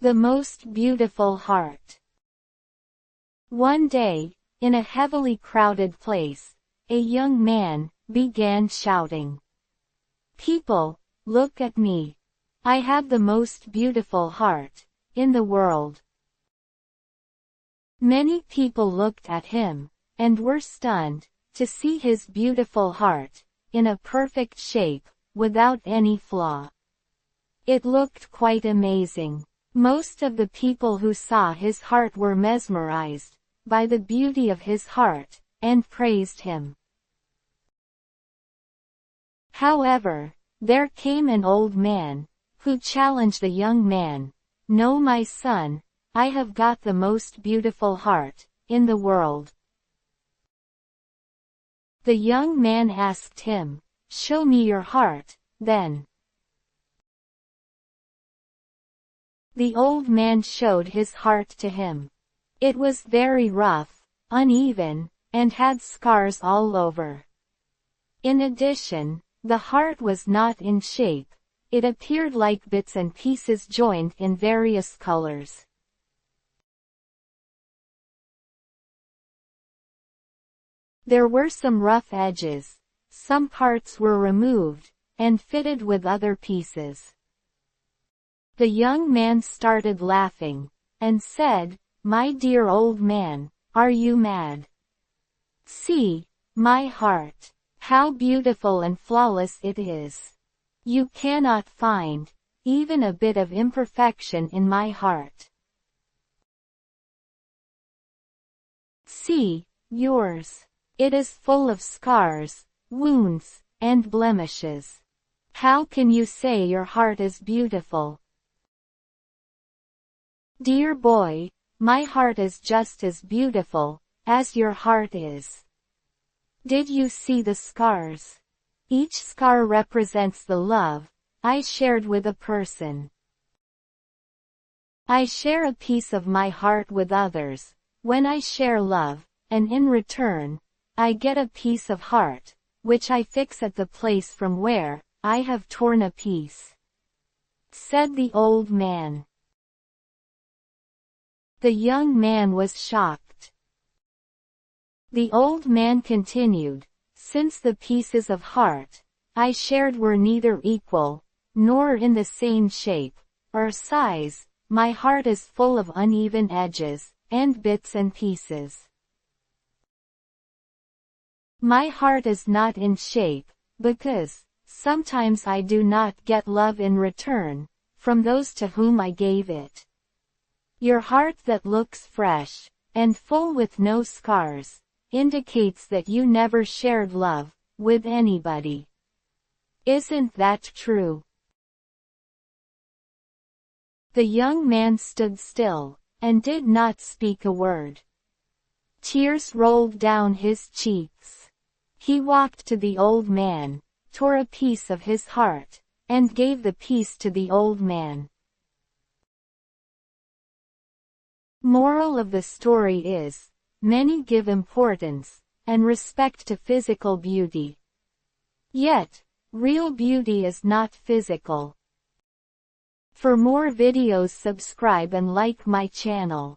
The most beautiful heart. One day, in a heavily crowded place, a young man began shouting, "People, look at me. I have the most beautiful heart in the world." Many people looked at him, and were stunned to see his beautiful heart, in a perfect shape, without any flaw. It looked quite amazing. Most of the people who saw his heart were mesmerized by the beauty of his heart, and praised him. However, there came an old man, who challenged the young man. "No, my son, I have got the most beautiful heart in the world." The young man asked him, "Show me your heart, then." The old man showed his heart to him. It was very rough, uneven, and had scars all over. In addition, the heart was not in shape. It appeared like bits and pieces joined in various colors. There were some rough edges. Some parts were removed, and fitted with other pieces. The young man started laughing, and said, "My dear old man, are you mad? See, my heart. How beautiful and flawless it is. You cannot find even a bit of imperfection in my heart. See, yours. It is full of scars, wounds, and blemishes. How can you say your heart is beautiful? Dear boy, my heart is just as beautiful as your heart is. Did you see the scars? Each scar represents the love I shared with a person. I share a piece of my heart with others when I share love, and in return, I get a piece of heart, which I fix at the place from where I have torn a piece," said the old man. The young man was shocked. The old man continued, "Since the pieces of heart I shared were neither equal, nor in the same shape or size, my heart is full of uneven edges, and bits and pieces. My heart is not in shape, because sometimes I do not get love in return from those to whom I gave it. Your heart that looks fresh and full with no scars indicates that you never shared love with anybody. Isn't that true?" The young man stood still, and did not speak a word. Tears rolled down his cheeks. He walked to the old man, tore a piece of his heart, and gave the piece to the old man. Moral of the story is, many give importance and respect to physical beauty. Yet, real beauty is not physical. For more videos, subscribe and like my channel.